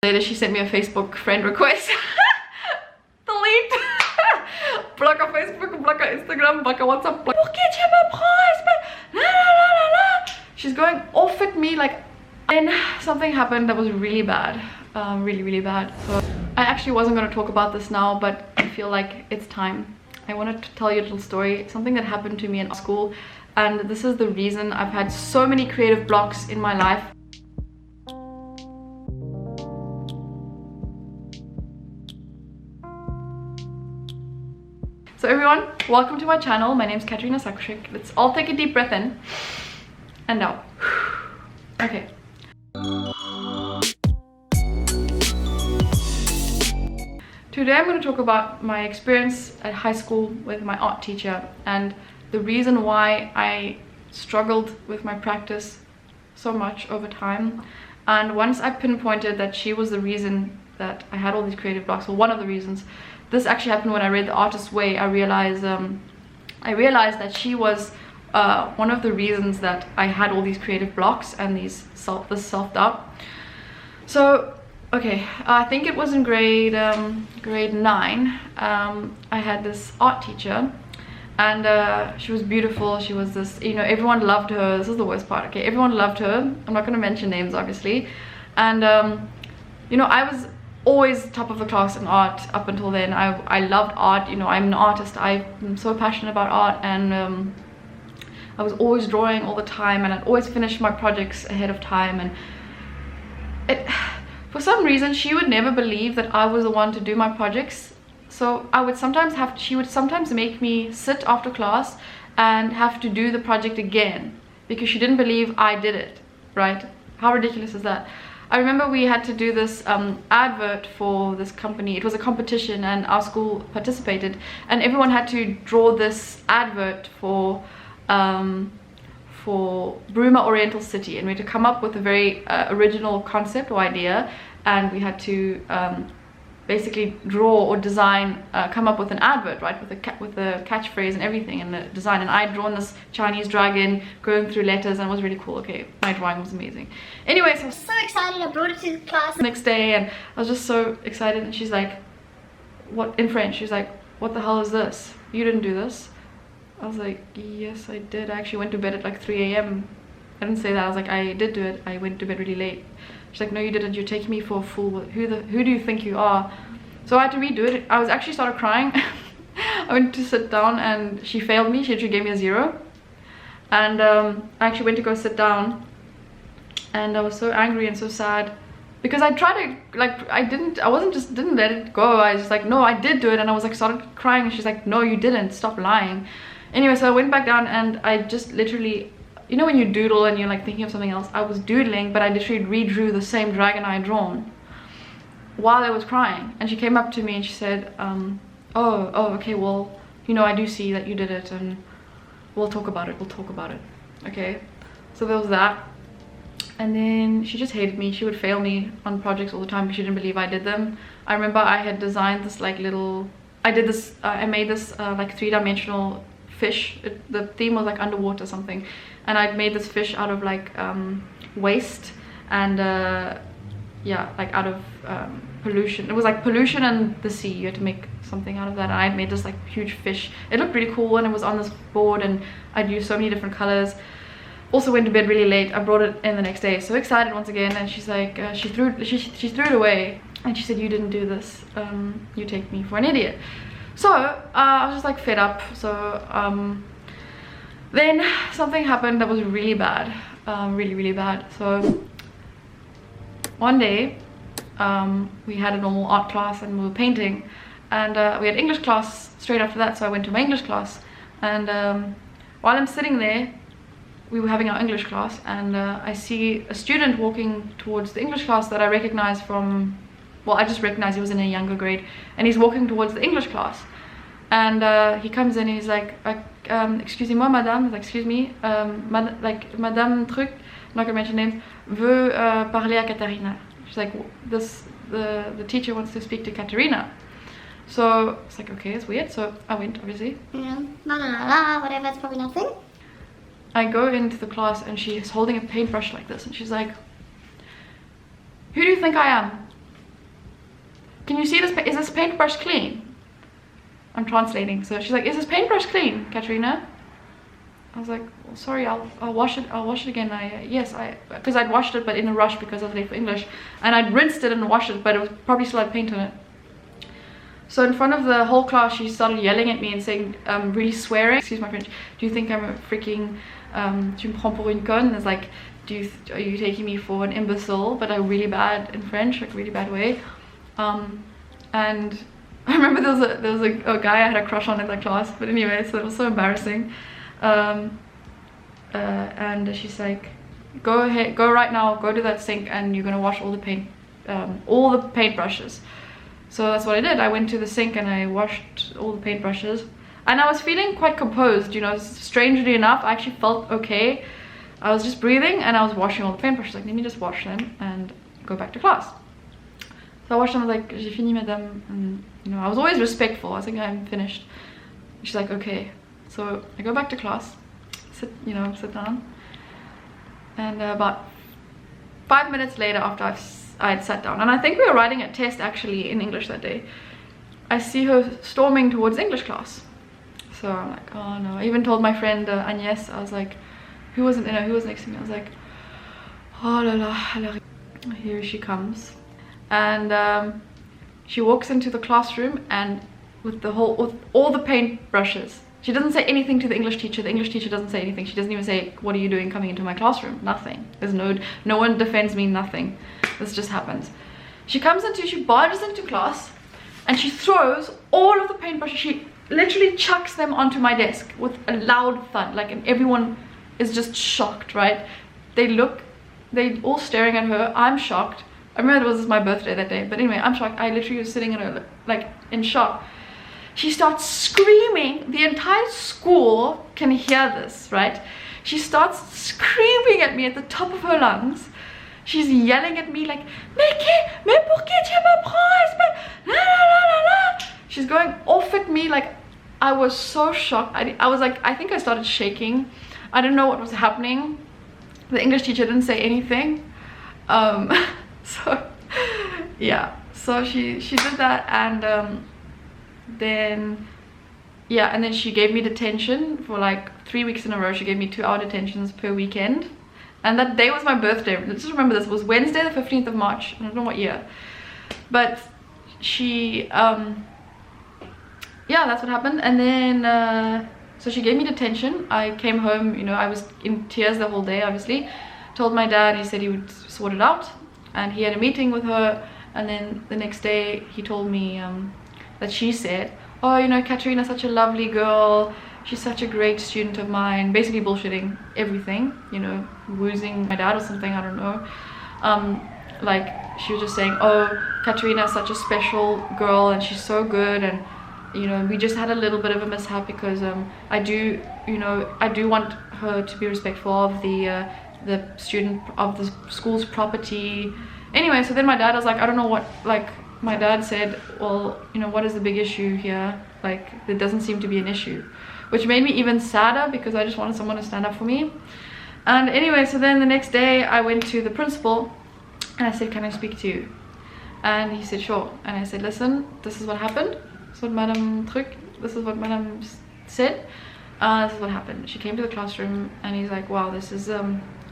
Later she sent me a Facebook friend request. Delete. Block on Facebook, block on Instagram, block on WhatsApp. She's going off at me like. Then something happened that was really bad. Really bad. So I actually wasn't going to talk about this now, but I feel like it's time. I wanted to tell you a little story, something that happened to me in school, and this is the reason I've had so many creative blocks in my life. So everyone, welcome to my channel. My name is Katarina Sakushik. Let's all take a deep breath in and out. Okay. Today I'm going to talk about my experience at high school with my art teacher and the reason why I struggled with my practice so much over time. And once I pinpointed that she was the reason that I had all these creative blocks, or one of the reasons, this actually happened when I read The Artist's Way. I realized that she was one of the reasons that I had all these creative blocks and this self-doubt. So okay, I think it was in grade 9. I had this art teacher, and she was beautiful. She was this, you know, everyone loved her. This is the worst part. Okay, everyone loved her. I'm not going to mention names, obviously. And you know, I was always top of the class in art up until then. I loved art. You know, I'm an artist. I'm so passionate about art, and I was always drawing all the time, and I'd always finish my projects ahead of time. And for some reason, she would never believe that I was the one to do my projects. So she would sometimes make me sit after class and have to do the project again because she didn't believe I did it, right? How ridiculous is that? I remember we had to do this advert for this company. It was a competition and our school participated, and everyone had to draw this advert for Bruma Oriental City, and we had to come up with a very original concept or idea, and we had to basically draw or design, come up with an advert, right, with the catchphrase and everything and the design. And I'd drawn this Chinese dragon going through letters, and it was really cool. Okay, my drawing was amazing. Anyway, so I was so excited. I brought it to class the next day, and I was just so excited. And she's like, "What?" in French. She's like, "What the hell is this? You didn't do this." I was like, yes, I did. I actually went to bed at like 3 a.m. I didn't say that. I was like, I did do it. I went to bed really late. She's like, no, you didn't. You're taking me for a fool. Who do you think you are? So I had to redo it. I was actually started crying. I went to sit down, and she failed me. She actually gave me a 0. And I actually went to go sit down, and I was so angry and so sad because I tried to, like, I didn't let it go. I was just like, no, I did do it. And I was like, started crying, and she's like, no, you didn't. Stop lying. Anyway, so I went back down, and I just literally, you know when you doodle and you're like thinking of something else, I was doodling, but I literally redrew the same dragon I had drawn while I was crying. And she came up to me and she said, oh, okay, well, you know, I do see that you did it, and we'll talk about it. Okay, so there was that. And then she just hated me. She would fail me on projects all the time because she didn't believe I did them. I remember I had designed this like little, I made this like 3-dimensional fish. The theme was like underwater something, and I'd made this fish out of like waste and yeah, like out of pollution. It was like pollution and the sea. You had to make something out of that, and I made this like huge fish. It looked really cool, and it was on this board, and I'd used so many different colors. Also went to bed really late. I brought it in the next day, so excited once again, and she's like, she threw it away, and she said, you didn't do this, you take me for an idiot. So I was just like fed up. So then something happened that was really bad, really bad. So one day we had a normal art class, and we were painting, and we had English class straight after that. So I went to my English class, and while I'm sitting there, we were having our English class, and I see a student walking towards the English class that I recognized from, well, I just recognized he was in a younger grade, and he's walking towards the English class. And he comes in and he's like, excusez-moi, madame. He's like, excuse me, Madame Truc, I'm not gonna mention names, veut parler à Katarina. She's like, the teacher wants to speak to Katarina. So it's like, okay, it's weird. So I went, obviously. Yeah, whatever, it's probably nothing. I go into the class, and she's holding a paintbrush like this, and she's like, who do you think I am? can you see this? Is this paintbrush clean? I'm translating. So she's like, is this paintbrush clean, Katerina? I was like, well, sorry, I'll wash it. I'll wash it again. Because I'd washed it, but in a rush because I was late for English, and I'd rinsed it and washed it, but it was probably still had paint on it. So in front of the whole class, she started yelling at me and saying, really swearing. Excuse my French. Do you think I'm a freaking, tu me prends pour une conne? It's like, are you taking me for an imbecile? But like really bad in French, like really bad way. And I remember there was a guy I had a crush on in that class. But anyway, so it was so embarrassing. And she's like, go ahead, go right now, go to that sink, and you're gonna wash all the paint brushes. So that's what I did. I went to the sink and I washed all the paintbrushes, and I was feeling quite composed, you know. Strangely enough, I actually felt okay. I was just breathing and I was washing all the paintbrushes. Like, let me just wash them and go back to class. So I washed them. I was like, j'ai fini, madame. And you know, I was always respectful. I was like, I'm finished. She's like, okay. So I go back to class, sit down, and about 5 minutes later, after I had sat down, and I think we were writing a test actually in English that day, I see her storming towards English class. So I'm like, oh no. I even told my friend Agnès, I was like, who was next to me, I was like, oh la la, here she comes. And she walks into the classroom, and with all the paint brushes. She doesn't say anything to the English teacher. The English teacher doesn't say anything. She doesn't even say, what are you doing coming into my classroom? Nothing. There's no one defends me, nothing. This just happens. She barges into class, and she throws all of the paintbrushes. She literally chucks them onto my desk with a loud thud, like, and everyone is just shocked, right? They all staring at her. I'm shocked. I remember it was my birthday that day, but anyway, I'm shocked. I literally was sitting in shock. She starts screaming. The entire school can hear this, right? She starts screaming at me at the top of her lungs. She's yelling at me like, mais pour qui tu me prends? La la la la la. She's going off at me. Like, I was so shocked. I was like, I think I started shaking. I didn't know what was happening. The English teacher didn't say anything. So yeah, so she did that, and then she gave me detention for like 3 weeks in a row. She gave me 2-hour detentions per weekend, and that day was my birthday. Let's just remember this. It was Wednesday the 15th of March. I don't know what year, but she that's what happened. And then so she gave me detention. I came home, you know, I was in tears the whole day, obviously. Told my dad. He said he would sort it out, and he had a meeting with her. And then the next day he told me that she said, oh, you know, Katerina's such a lovely girl, she's such a great student of mine, basically bullshitting everything, you know, woozing my dad or something, I don't know. Like, she was just saying, oh, Katerina's such a special girl and she's so good, and you know, we just had a little bit of a mishap because I do want her to be respectful of the school's property. Anyway, so then my dad was like, I don't know what, like, my dad said, well, you know, what is the big issue here? Like, there doesn't seem to be an issue, which made me even sadder because I just wanted someone to stand up for me. And anyway, so then the next day I went to the principal and I said, can I speak to you? And he said, sure. And I said, listen, this is what happened. This is what Madame said. This is what happened. She came to the classroom and he's like, wow, this is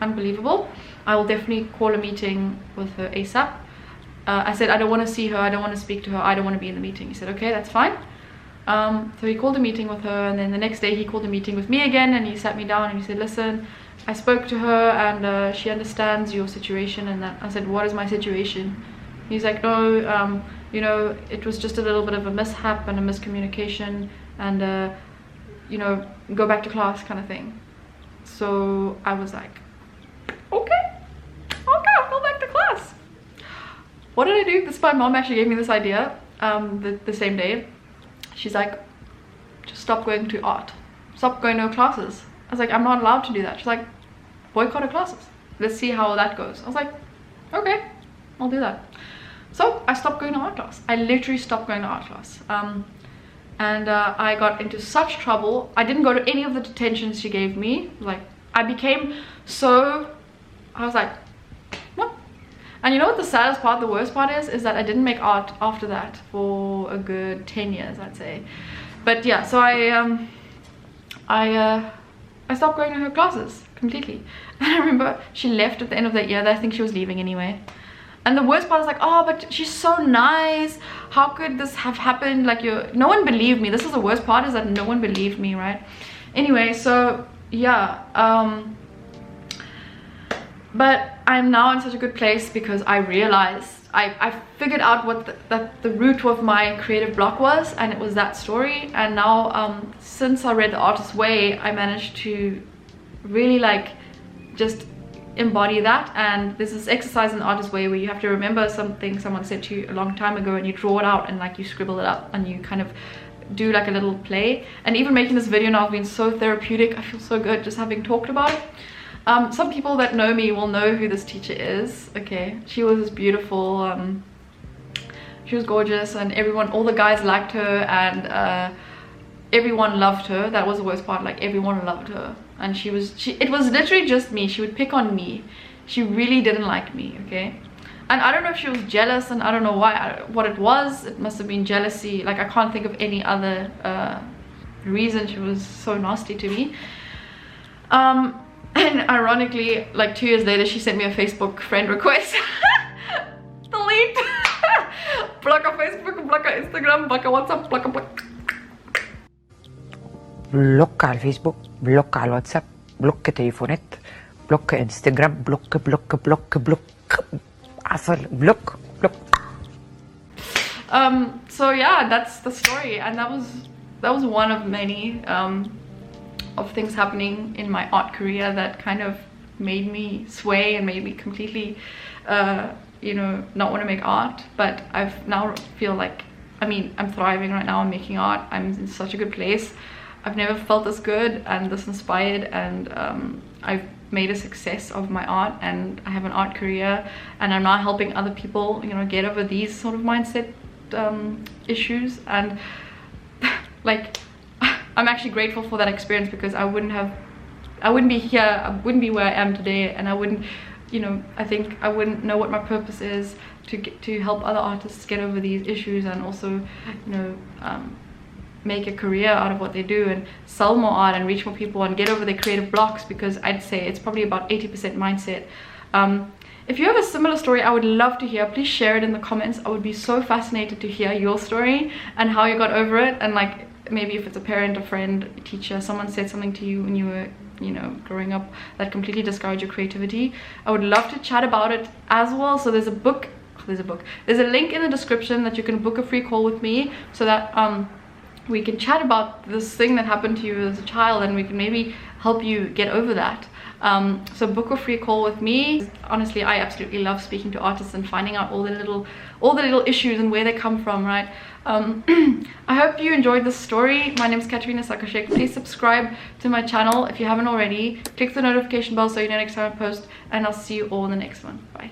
unbelievable. I will definitely call a meeting with her ASAP. I said, I don't want to see her, I don't want to speak to her, I don't want to be in the meeting. He said, okay, that's fine. So he called a meeting with her, and then the next day he called a meeting with me again, and he sat me down and he said, listen, I spoke to her and she understands your situation. And that I said, what is my situation? He's like, no, you know, it was just a little bit of a mishap and a miscommunication, and you know, go back to class kind of thing. So I was like, okay, I'll go back to class. What did I do? My mom actually gave me this idea the same day. She's like, just stop going to art, stop going to her classes. I was like, I'm not allowed to do that. She's like, boycott her classes, let's see how that goes. I was like, okay, I'll do that. So I stopped going to art class. I literally stopped going to art class. And I got into such trouble. I didn't go to any of the detentions she gave me. Like, I became so, I was like, what? And you know what the saddest part, the worst part is that I didn't make art after that for a good 10 years, I'd say. But yeah, so I stopped going to her classes completely. And I remember she left at the end of that year. I think she was leaving anyway. And the worst part is like, oh, but she's so nice. How could this have happened? Like, no one believed me. This is the worst part, is that no one believed me, right? Anyway, so yeah. But I'm now in such a good place because I realized, I figured out what the root of my creative block was, and it was that story. And now, since I read The Artist's Way, I managed to really like just embody that. And there's this exercise in The Artist's Way where you have to remember something someone said to you a long time ago, and you draw it out and like you scribble it up and you kind of do like a little play. And even making this video now has been so therapeutic. I feel so good just having talked about it. Some people that know me will know who this teacher is. Okay, she was beautiful. She was gorgeous, and all the guys liked her, and everyone loved her. That was the worst part, like everyone loved her. And it was literally just me. She would pick on me. She really didn't like me, okay? And I don't know if she was jealous, and I don't know what it was. It must have been jealousy. Like, I can't think of any other reason she was so nasty to me. And ironically, like 2 years later, she sent me a Facebook friend request. Delete. Block on Facebook, block on Instagram, block on WhatsApp, block on بلوك على الفيسبوك، بلوك على الواتساب، بلوك تليفونات، بلوك انستجرام، بلوك بلوك بلوك بلوك عسل، بلوك بلوك. So yeah, that's the story, and that was one of many of things happening in my art career that kind of made me sway and made me completely you know, not want to make art. But I've now feel like, I mean, I'm thriving right now. I'm making art. I'm in such a good place. I've never felt this good and this inspired, and I've made a success of my art, and I have an art career, and I'm now helping other people, you know, get over these sort of mindset issues. And like, I'm actually grateful for that experience, because I wouldn't be here, I wouldn't be where I am today, and I wouldn't, you know, I think I wouldn't know what my purpose is to help other artists get over these issues, and also, you know, make a career out of what they do and sell more art and reach more people and get over their creative blocks, because I'd say it's probably about 80% mindset. If you have a similar story, I would love to hear. Please share it in the comments. I would be so fascinated to hear your story and how you got over it, and like, maybe if it's a parent, a friend, a teacher, someone said something to you when you were, you know, growing up that completely discouraged your creativity. I would love to chat about it as well. So there's a link in the description that you can book a free call with me, so that we can chat about this thing that happened to you as a child, and we can maybe help you get over that. So book a free call with me. Honestly, I absolutely love speaking to artists and finding out all the little issues and where they come from, right? I hope you enjoyed this story. My name is Katerina Sakashek. Please subscribe to my channel if you haven't already. Click the notification bell so you know next time I post, and I'll see you all in the next one. Bye.